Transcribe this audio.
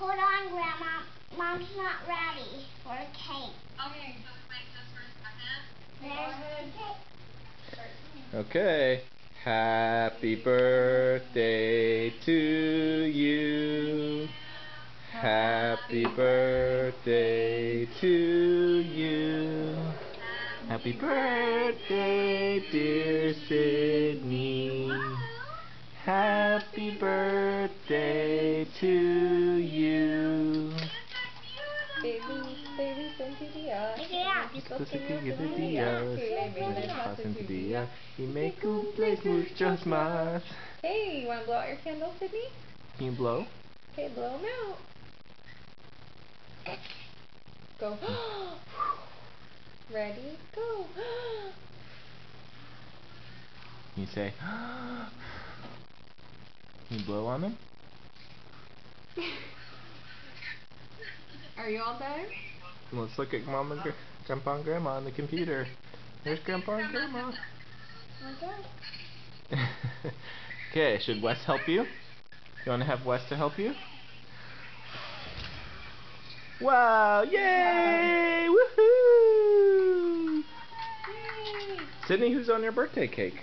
Hold on, Grandma. Mom's not ready for the cake. Okay, just wait just for a second. There's the cake. Okay. Happy birthday to you. Happy birthday to you. Happy birthday, dear Sydney. Happy birthday to you. Feliz en tu día. Yeah. Que ese día me paz en tu día y me cumples muchos más. Hey, you want to blow out your candle, Sydney? Can you blow? Okay, blow them out. Go. Ready? Go. Can you say, can you blow on them? Are you all done? Let's look at Mom and Grandpa and Grandma on the computer. There's Grandpa and Grandma. Okay. Okay, should Wes help you? You want to have Wes to help you? Wow! Yay! Woohoo! Yay! Sydney, who's on your birthday cake?